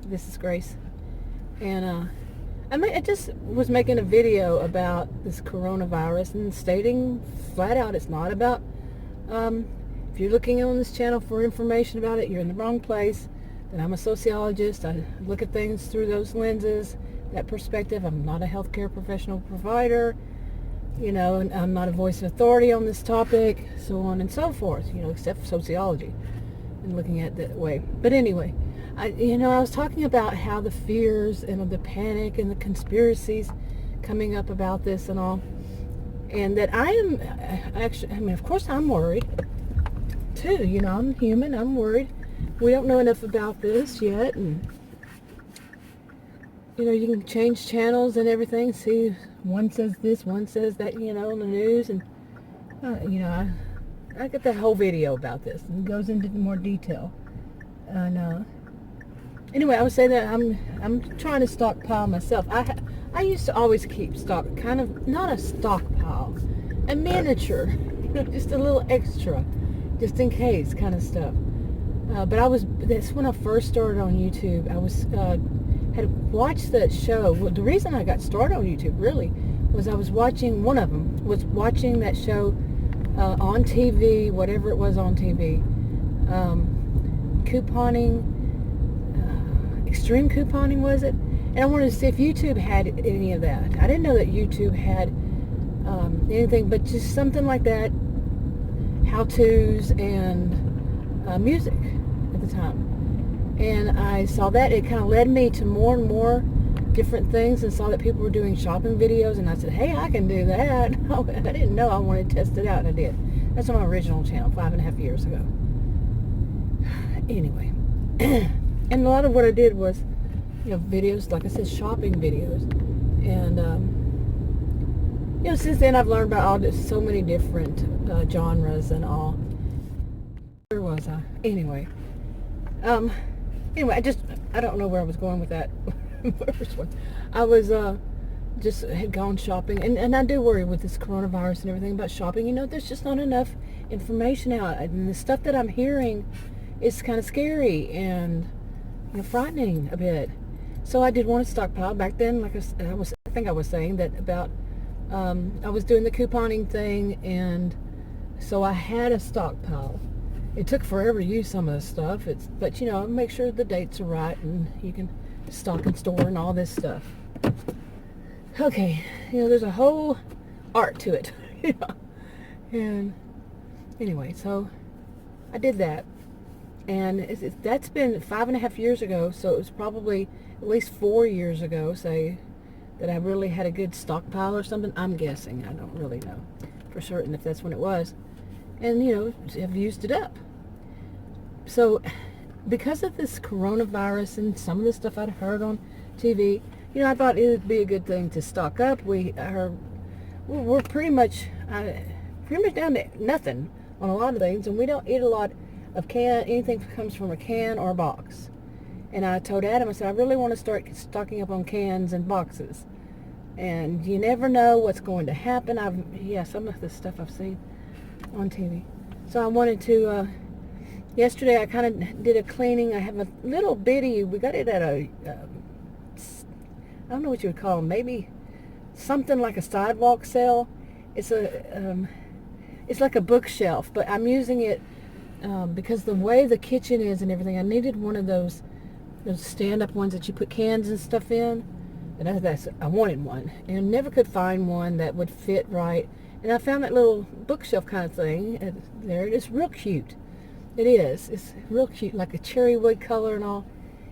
This is Grace. And I just was making a video about this coronavirus and stating flat out it's not about, if you're looking on this channel for information about it, you're in the wrong place. That I'm a sociologist. I look at things through those lenses, that perspective. I'm not a healthcare professional provider, and I'm not a voice of authority on this topic, so on and so forth, except for sociology and looking at it that way. But anyway, I was talking about how the fears and the panic and the conspiracies coming up about this and all, and that I am actually, of course I'm worried too. I'm human. I'm worried. We don't know enough about this yet, and you can change channels and everything. See, one says this, one says that, on the news, and I get that whole video about this and it goes into more detail. And anyway, I would say that I'm trying to stockpile myself. I used to always keep stock, kind of not a stockpile, a miniature, just a little extra, just in case kind of stuff. But that's when I first started on YouTube. I had watched that show. Well, the reason I got started on YouTube really was I was watching, one of them was watching that show on TV, whatever it was on TV, couponing, extreme couponing was it? And I wanted to see if YouTube had any of that. I didn't know that YouTube had anything but just something like that, how-tos and music at the time. And I saw that. It kind of led me to more and more different things, and saw that people were doing shopping videos, and I said, hey, I can do that. I didn't know. I wanted to test it out, and I did. That's on my original channel 5.5 years ago. Anyway, and a lot of what I did was, videos, like I said, shopping videos. And since then I've learned about so many different genres and all. Where was I? Anyway, I don't know where I was going with that. First one, I was just had gone shopping, and I do worry with this coronavirus and everything about shopping. There's just not enough information out, and the stuff that I'm hearing is kind of scary and frightening a bit. So I did want to stockpile back then. Like I think I was saying that about I was doing the couponing thing, and so I had a stockpile. It took forever to use some of the stuff. But make sure the dates are right, and you can stock and store and all this stuff. Okay, there's a whole art to it. And anyway, so I did that, and that's been 5.5 years ago. So it was probably at least 4 years ago, say, that I really had a good stockpile or something. I'm guessing. I don't really know for certain if that's when it was. And I've used it up. So because of this coronavirus and some of the stuff I'd heard on TV, I thought it would be a good thing to stock up. We're pretty much down to nothing on a lot of things, and we don't eat a lot of anything that comes from a can or a box. And I told Adam, I said, I really want to start stocking up on cans and boxes. And you never know what's going to happen. Some of the stuff I've seen on TV. So I wanted to, yesterday I kind of did a cleaning. I have a little bitty, we got it at I don't know what you would call them, maybe something like a sidewalk sale. It's it's like a bookshelf, but I'm using it because the way the kitchen is and everything, I needed one of those stand-up ones that you put cans and stuff in. And I wanted one, and never could find one that would fit right. And I found that little bookshelf kind of thing there. It's real cute. It is. It's real cute, like a cherry wood color and all.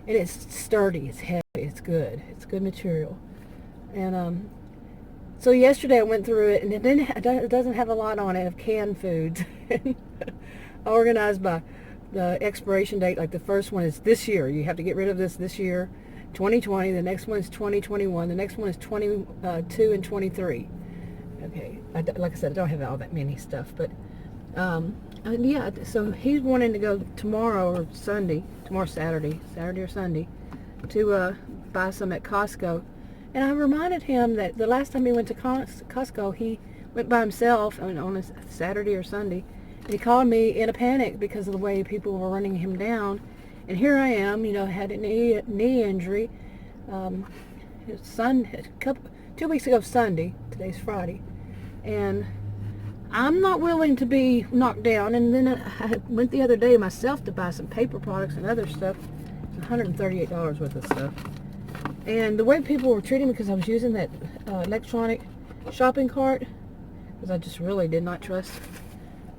And it's sturdy. It's heavy. It's good. It's good material. And so yesterday I went through it, and it doesn't have a lot on it of canned foods. Organized by the expiration date. Like the first one is this year. You have to get rid of this year, 2020. The next one is 2021. The next one is 22 and 23. Okay, like I said, I don't have all that many stuff, but yeah. So he's wanting to go tomorrow or Sunday, Saturday or Sunday, to buy some at Costco. And I reminded him that the last time he went to Costco, he went by himself on a Saturday or Sunday, and he called me in a panic because of the way people were running him down. And here I am, had a knee injury. It's 2 weeks ago Sunday. Today's Friday. And I'm not willing to be knocked down. And then I went the other day myself to buy some paper products and other stuff. $138 worth of stuff. And the way people were treating me, because I was using that electronic shopping cart, because I just really did not trust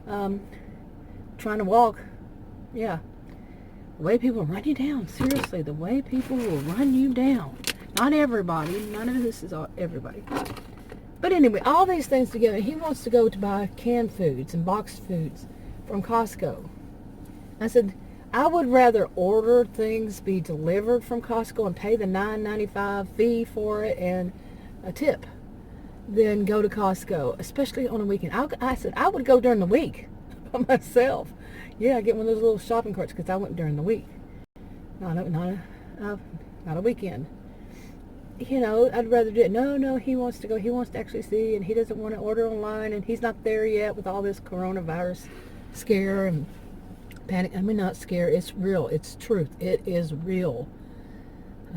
trying to walk. Yeah. The way people run you down. Seriously, the way people will run you down. Not everybody. None of this is everybody. But anyway, all these things together, he wants to go to buy canned foods and boxed foods from Costco. I said, I would rather order things be delivered from Costco and pay the $9.95 fee for it and a tip than go to Costco, especially on a weekend. I said, I would go during the week by myself. Yeah, get one of those little shopping carts, because I went during the week. Not a weekend. I'd rather do it. No, he wants to go. He wants to actually see, and he doesn't want to order online, and he's not there yet with all this coronavirus scare and panic. I mean, not scare. It's real. It's truth. It is real.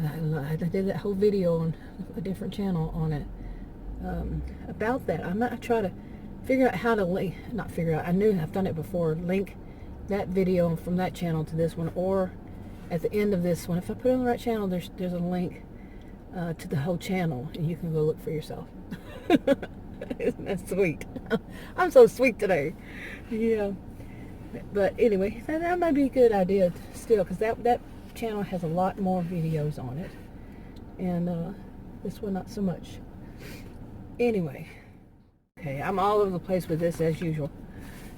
I did that whole video on a different channel on it about that. I might try to figure out how to link. Not figure out. I knew I've done it before. Link that video from that channel to this one, or at the end of this one, if I put it on the right channel, there's a link to the whole channel, and you can go look for yourself. Isn't that sweet? I'm so sweet today. Yeah. But anyway, that might be a good idea still, because that channel has a lot more videos on it, and this one not so much. Anyway, okay, I'm all over the place with this as usual.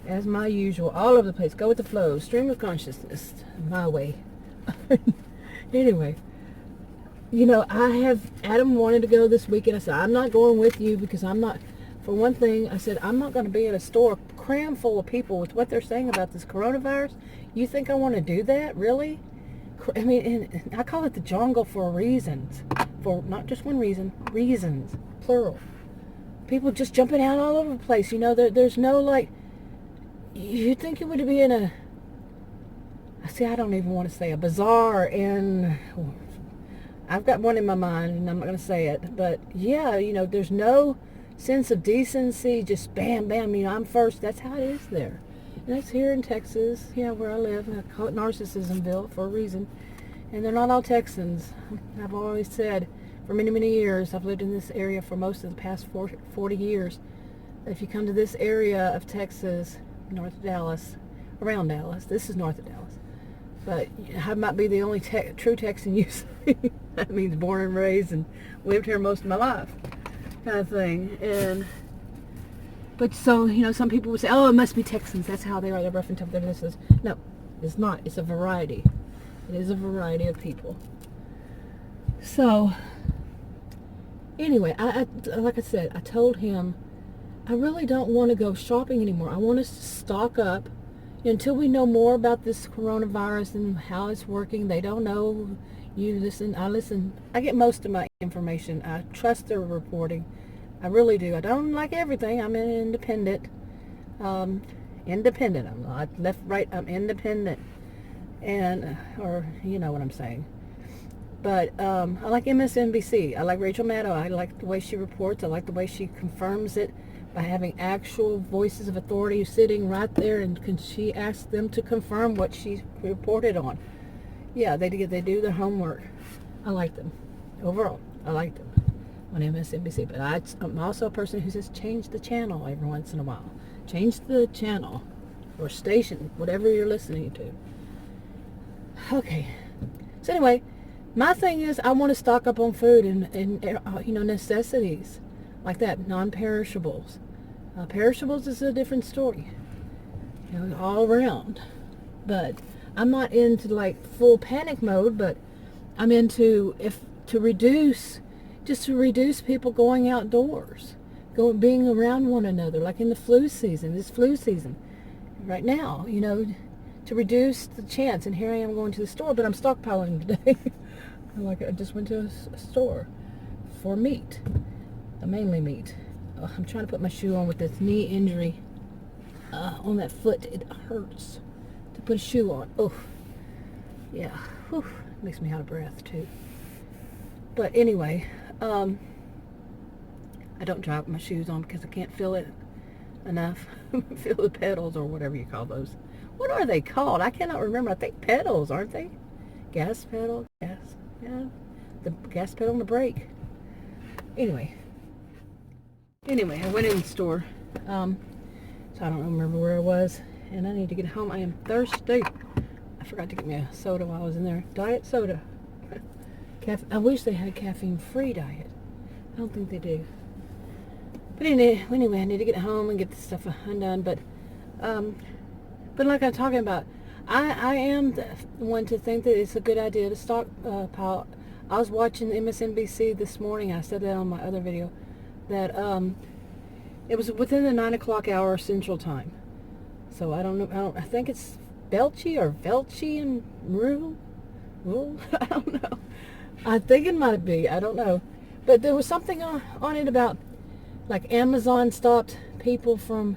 As my usual, all over the place. Go with the flow. Stream of consciousness. My way. Anyway, Adam wanted to go this weekend. I said, I'm not going with you, because I'm not, for one thing, I said, I'm not going to be in a store crammed full of people with what they're saying about this coronavirus. You think I want to do that? Really? I mean, and I call it the jungle for reasons. For not just one reason, reasons, plural. People just jumping out all over the place. There's no, you'd think it would be in a, I don't even want to say a bazaar, and I've got one in my mind, and I'm not going to say it, but yeah, there's no sense of decency, just bam, bam, I'm first. That's how it is there. And that's here in Texas, where I live. I call it Narcissismville for a reason. And they're not all Texans. I've always said, for many, many years, I've lived in this area for most of the past 40 years. If you come to this area of Texas, north of Dallas, around Dallas, this is north of Dallas, but I might be the only true Texan you see. That means born and raised and lived here most of my life, kind of thing. But so, some people would say, oh, it must be Texans. That's how they are. They're rough and tough. No, it's not. It's a variety. It is a variety of people. So, anyway, I like I said, I told him, I really don't want to go shopping anymore. I want us to stock up until we know more about this coronavirus and how it's working. They don't know. You listen, I listen. I get most of my information. I trust their reporting. I really do. I don't like everything. I'm an independent. Independent. I'm not left, right. I'm independent. And, or, you know what I'm saying. But I like MSNBC. I like Rachel Maddow. I like the way she reports. I like the way she confirms it by having actual voices of authority sitting right there, and she asks them to confirm what she reported on. Yeah, they do their homework. I like them. Overall, I like them on MSNBC. But I'm also a person who says change the channel every once in a while. Change the channel or station, whatever you're listening to. Okay. So anyway, my thing is I want to stock up on food and necessities like that, non-perishables. Perishables is a different story, all around. But I'm not into like full panic mode, but I'm into to reduce people going outdoors, being around one another, like in the flu season, right now, to reduce the chance. And here I am going to the store, but I'm stockpiling today. I just went to a store for meat, mainly meat. I'm trying to put my shoe on with this knee injury on that foot. It hurts to put a shoe on. Oh, Yeah, whew, makes me out of breath too. But anyway, I don't drive with my shoes on because I can't feel it enough. Feel the pedals or whatever you call those. What are they called? I cannot remember. I think pedals, aren't they? Gas pedal, gas, yeah, the gas pedal and the brake. Anyway, I went in the store, so I don't remember where I was, and I need to get home. I am thirsty. I forgot to get me a soda while I was in there. Diet soda. I wish they had a caffeine-free diet. I don't think they do. But anyway, I need to get home and get this stuff undone. But like I'm talking about, I am the one to think that it's a good idea to stockpile. I was watching MSNBC this morning. I said that on my other video, that it was within the 9 o'clock hour Central Time. So I don't know. I think it's Belchy and Rule. I don't know. I think it might be. I don't know. But there was something on it about, like, Amazon stopped people from,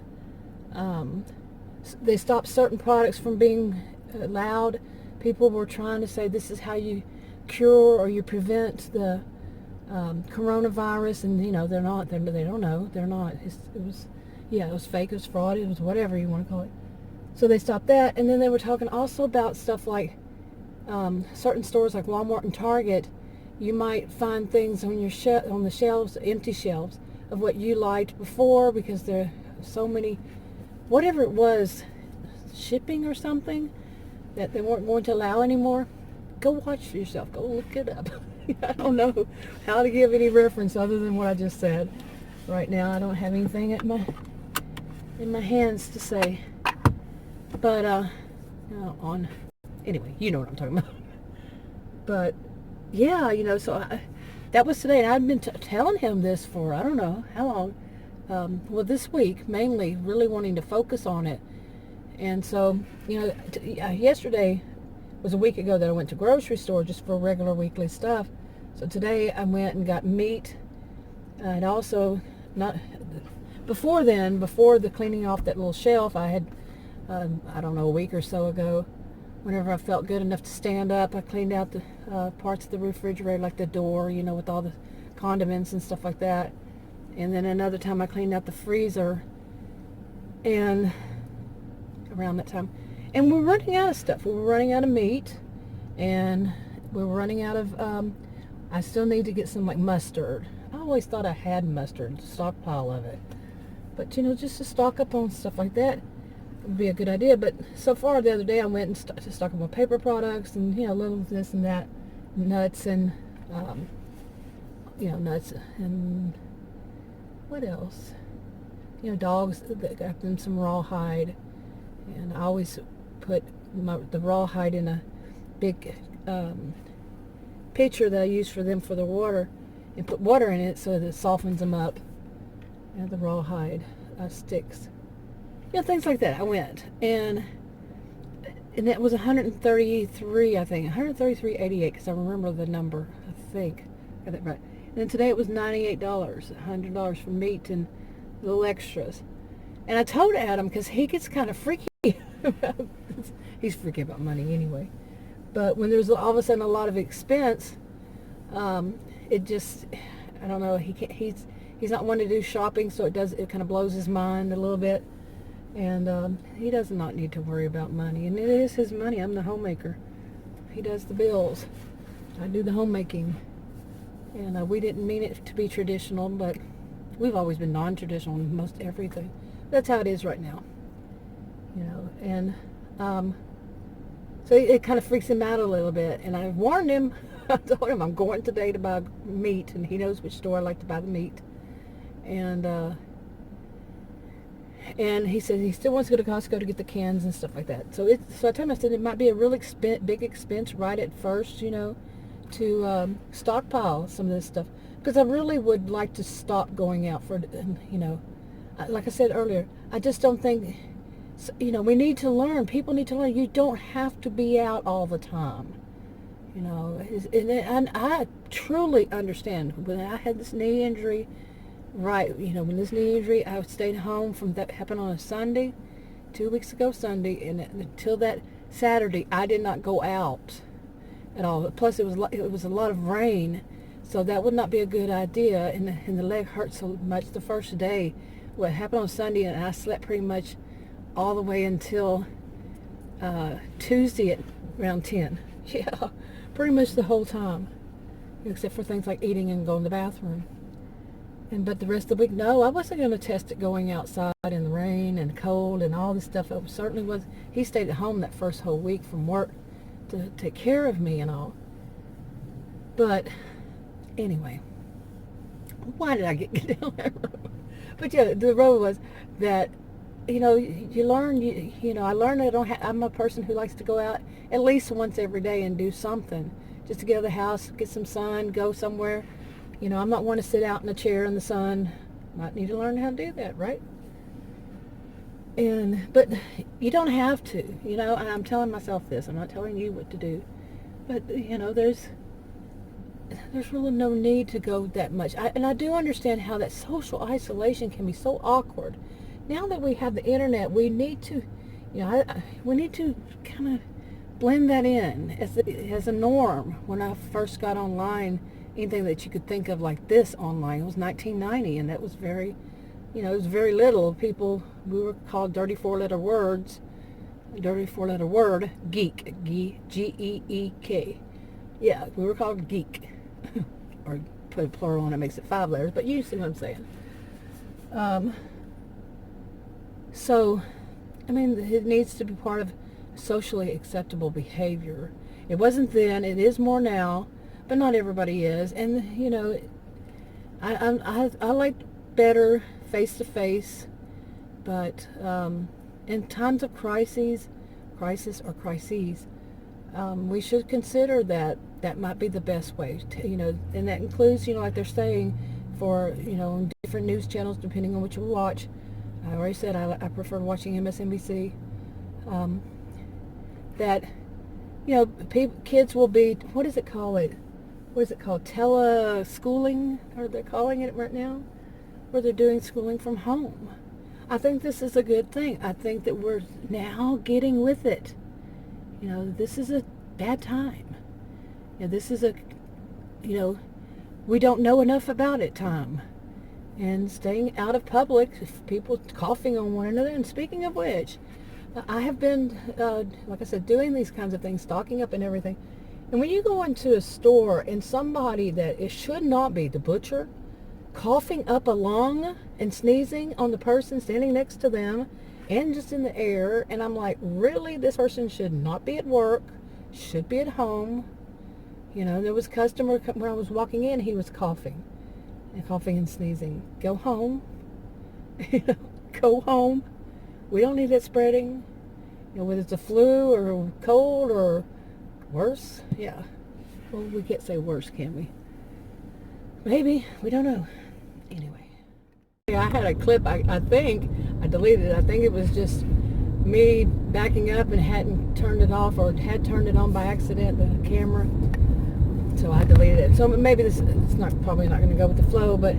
they stopped certain products from being allowed. People were trying to say this is how you cure or you prevent the coronavirus, and they don't know. They're not. It was fake, it was fraud, it was whatever you want to call it. So they stopped that, and then they were talking also about stuff like certain stores like Walmart and Target. You might find things on your on the shelves, empty shelves, of what you liked before, because there are so many, whatever it was, shipping or something, that they weren't going to allow anymore. Go watch for yourself. Go look it up. I don't know how to give any reference other than what I just said. Right now, I don't have anything in my hands to say. But anyway, you know what I'm talking about. But yeah, so that was today, and I've been telling him this for I don't know how long. Well, this week mainly, really wanting to focus on it. And so, yesterday was a week ago that I went to grocery store just for regular weekly stuff. So today I went and got meat, and also before the cleaning off that little shelf, I had I don't know, a week or so ago, whenever I felt good enough to stand up, I cleaned out the parts of the refrigerator, like the door, with all the condiments and stuff like that. And then another time I cleaned out the freezer, and around that time, and we're running out of stuff. We were running out of meat, and we were running out of I still need to get some, like, mustard. I always thought I had mustard, stockpile of it, but just to stock up on stuff like that would be a good idea. But so far, the other day I went and to stock up on paper products, and little this and that, nuts and nuts and what else? Dogs, that got them some rawhide, and I always put the rawhide in a big pitcher that I use for them for the water, and put water in it so that it softens them up, and the rawhide sticks. Things like that. I went, and that was 133, I think, 133.88, because I remember the number, I think. Got that right. And then today it was $98, $100 for meat and little extras. And I told Adam, because he gets kind of freaky about, he's freaky about money anyway. But when there's all of a sudden a lot of expense, it just, I don't know, he's not one to do shopping, so it kind of blows his mind a little bit. And he does not need to worry about money. And it is his money. I'm the homemaker. He does the bills. I do the homemaking. And we didn't mean it to be traditional, but we've always been non-traditional in most everything. That's how it is right now. And so it kind of freaks him out a little bit. And I warned him. I told him I'm going today to buy meat, and he knows which store I like to buy the meat. And he said he still wants to go to Costco to get the cans and stuff like that. So I told him, I said it might be a real big expense right at first, to stockpile some of this stuff, because I really would like to stop going out for, like I said earlier, I just don't think, we need to learn. People need to learn. You don't have to be out all the time. And I truly understand. When I had this knee injury, when this knee injury, I stayed home from that happened on a Sunday, 2 weeks ago Sunday, and until that Saturday, I did not go out at all. Plus, it was a lot of rain, so that would not be a good idea. And the leg hurt so much the first day. What happened on Sunday, and I slept pretty much all the way until Tuesday at around 10. Yeah, pretty much the whole time, except for things like eating and going to the bathroom. But the rest of the week, no, I wasn't going to test it going outside in the rain and cold and all this stuff. It certainly was. He stayed at home that first whole week from work to take care of me and all. But anyway, why did I get down that road? But yeah, the road was that, you learn, I learned that I'm a person who likes to go out at least once every day and do something. Just to get out of the house, get some sun, go somewhere. I'm not one to sit out in a chair in the sun. Might need to learn how to do that, right? But you don't have to, and I'm telling myself this. I'm not telling you what to do. But, there's really no need to go that much. And I do understand how that social isolation can be so awkward. Now that we have the internet, we need to, we need to kind of blend that in as a norm. When I first got online, anything that you could think of like this online, it was 1990, and that was very, it was very little. People, we were called dirty four-letter words, dirty four-letter word, geek, G-E-E-K. Yeah, we were called geek. Or put a plural on it makes it 5 letters, but you see what I'm saying. So, it needs to be part of socially acceptable behavior. It wasn't then, it is more now, but not everybody is. And, I like better face-to-face, but in times of crisis, we should consider that might be the best way to, and that includes, like they're saying, for, different news channels, depending on what you watch. I already said I prefer watching MSNBC. That, kids will be, what is it called? Tele-schooling, or they're calling it right now, where they're doing schooling from home. I think this is a good thing. I think that we're now getting with it. This is a bad time. This is we don't know enough about it time. And staying out of public, people coughing on one another. And speaking of which, I have been, like I said, doing these kinds of things, stocking up and everything. And when you go into a store and somebody that it should not be, the butcher, coughing up a lung and sneezing on the person standing next to them and just in the air, and I'm like, really? This person should not be at work, should be at home. There was a customer when I was walking in, he was coughing and sneezing. Go home. Go home. We don't need that spreading. Whether it's a flu or cold or worse. Yeah. Well, we can't say worse, can we? Maybe. We don't know. Anyway. I had a clip, I think, I deleted it. I think it was just me backing up and hadn't turned it off, or had turned it on by accident, the camera. So I deleted it. So maybe it's probably not going to go with the flow, but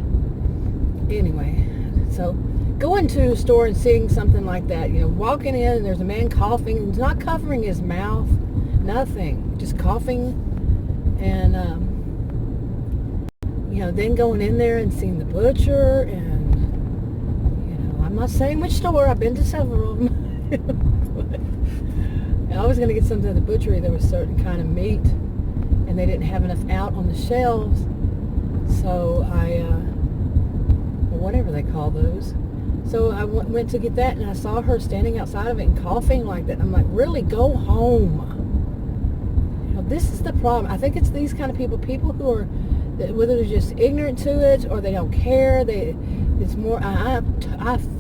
anyway. So going to a store and seeing something like that, walking in and there's a man coughing, he's not covering his mouth, nothing, just coughing, and then going in there and seeing the butcher, and I'm not saying which store, I've been to several of them. And I was going to get something at the butchery. There was a certain kind of meat, and they didn't have enough out on the shelves, so whatever they call those. So I went to get that, and I saw her standing outside of it and coughing like that. I'm like, really, go home. This is the problem. I think it's these kind of people who are, whether they're just ignorant to it or they don't care. It's more. I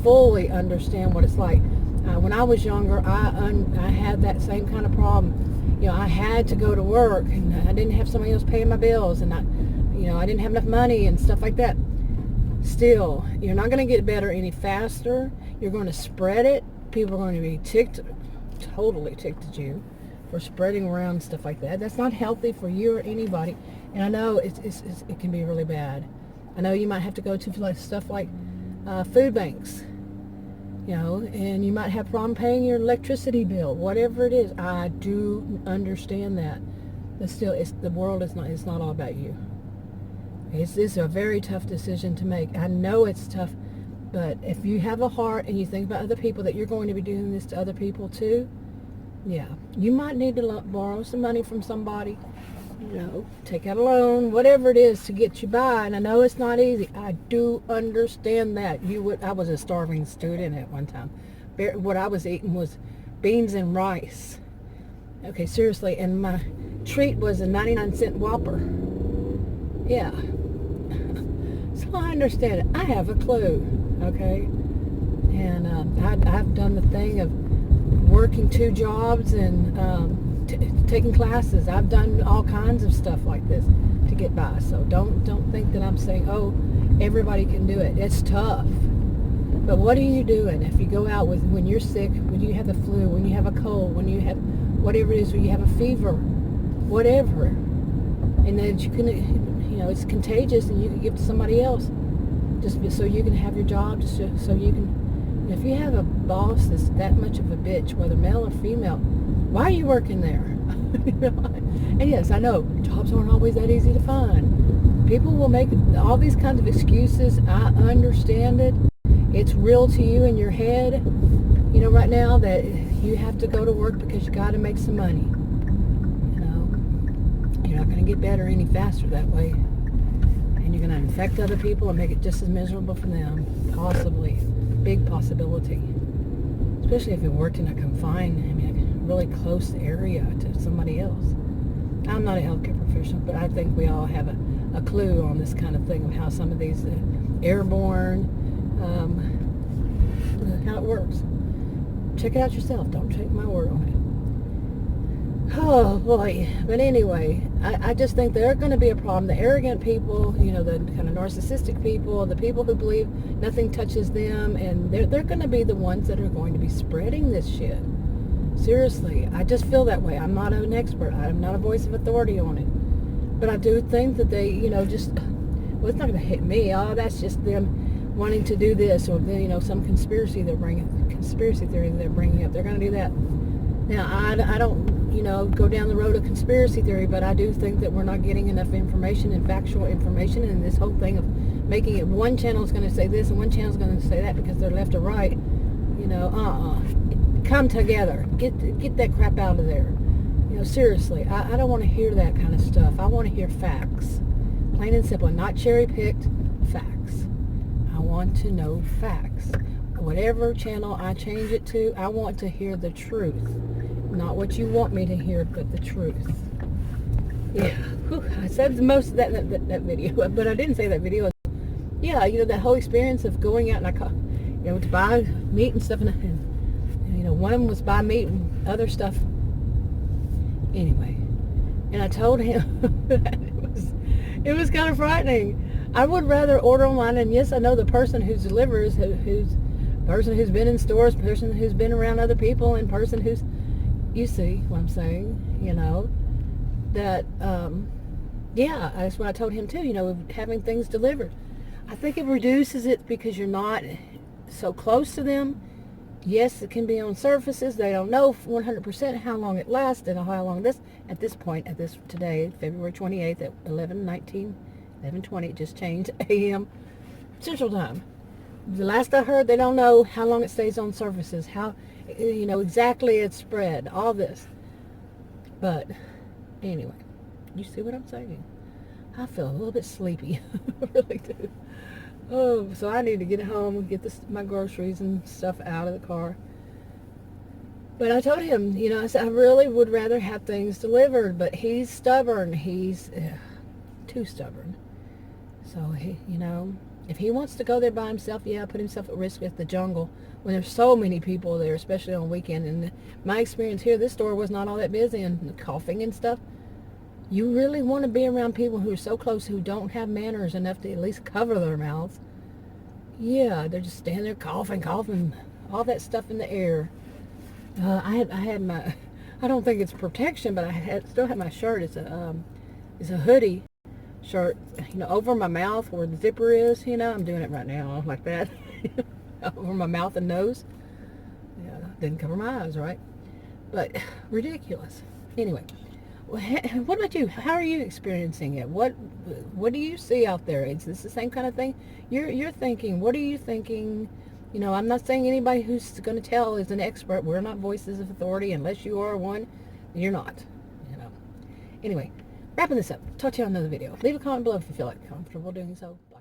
fully understand what it's like. When I was younger, I had that same kind of problem. I had to go to work, and I didn't have somebody else paying my bills, and I didn't have enough money and stuff like that. Still, you're not going to get better any faster. You're going to spread it. People are going to be totally ticked at you for spreading around stuff like that. That's not healthy for you or anybody. And I know it can be really bad. I know you might have to go to stuff like food banks. you know, and you might have problem paying your electricity bill, whatever it is. I do understand that. But still, the world is not, it's not all about you. It's a very tough decision to make. I know it's tough, but if you have a heart and you think about other people, that you're going to be doing this to other people too, yeah, you might need to borrow some money from somebody, you know, take out a loan, whatever it is to get you by. And I know it's not easy. I do understand that. I was a starving student at one time. What I was eating was beans and rice. Okay, seriously, and my treat was a 99-cent Whopper. Yeah. So I understand it. I have a clue, okay? And I've done the thing of working 2 jobs and taking classes. I've done all kinds of stuff like this to get by. So don't think that I'm saying, oh, everybody can do it. It's tough. But what are you doing if you go out when you're sick, when you have the flu, when you have a cold, when you have whatever it is, when you have a fever, whatever, and then you can, you know, it's contagious and you can give it to somebody else just so you can have your job, just so you can. If you have a boss that's that much of a bitch, whether male or female, why are you working there? You know? And yes, I know jobs aren't always that easy to find. People will make all these kinds of excuses. I understand it. It's real to you in your head, you know, right now, that you have to go to work because you got to make some money. You know, you're not going to get better any faster that way. And you're going to infect other people and make it just as miserable for them. Possibly. Big possibility. Especially if you worked in a confined, really close area to somebody else. I'm not a healthcare professional, but I think we all have a clue on this kind of thing of how some of these airborne, how it works. Check it out yourself. Don't take my word on it. Oh boy. But anyway, I just think there are going to be a problem. The arrogant people, you know, the kind of narcissistic people, the people who believe nothing touches them, and they're going to be the ones that are going to be spreading this shit. Seriously, I just feel that way. I'm not an expert. I'm not a voice of authority on it. But I do think that they, you know, just, well, it's not going to hit me. Oh, that's just them wanting to do this, or, you know, some conspiracy theory they're bringing up. They're going to do that. Now, I don't, you know, go down the road of conspiracy theory, but I do think that we're not getting enough information and factual information, and this whole thing of making it one channel is going to say this and one channel is going to say that because they're left or right, you know, come together. Get that crap out of there. You know, seriously, I don't want to hear that kind of stuff. I want to hear facts. Plain and simple, not cherry-picked facts. I want to know facts. Whatever channel I change it to, I want to hear the truth. Not what you want me to hear, but the truth. Yeah, whew, I said most of that video, but I didn't say that video. Yeah, you know, that whole experience of going out and you know, to buy meat and stuff, and you know, one of them was buy meat and other stuff. Anyway, and I told him that it was kind of frightening. I would rather order online, and yes, I know the person who delivers, person who's been in stores, person who's been around other people, and person who's, you see what I'm saying, you know, that, yeah, that's what I told him too, you know, having things delivered. I think it reduces it because you're not so close to them. Yes, it can be on surfaces. They don't know 100% how long it lasts and how long today, February 28th at 11:20, it just changed, a.m. Central Time. The last I heard, they don't know how long it stays on surfaces, how, you know, exactly it's spread, all this. But anyway, you see what I'm saying? I feel a little bit sleepy. I really do. Oh, so I need to get home and get my groceries and stuff out of the car. But I told him, you know, I said, I really would rather have things delivered, but he's stubborn. He's too stubborn. So, you know, if he wants to go there by himself, yeah, put himself at risk at the jungle when there's so many people there, especially on weekend. And my experience here, this store was not all that busy, and coughing and stuff. You really want to be around people who are so close, who don't have manners enough to at least cover their mouths. Yeah, they're just standing there coughing, all that stuff in the air. I had my, I don't think it's protection, but I still have my shirt. It's a hoodie shirt, you know, over my mouth where the zipper is. You know, I'm doing it right now like that. over my mouth and nose. Yeah, didn't cover my eyes, right? But ridiculous. Anyway, what about you? How are you experiencing it? What do you see out there? Is this the same kind of thing you're thinking? What are you thinking? You know, I'm not saying anybody who's going to tell is an expert. We're not voices of authority. Unless you are one, you're not. You know. Anyway, wrapping this up. Talk to you on another video. Leave a comment below if you feel like comfortable doing so. Bye.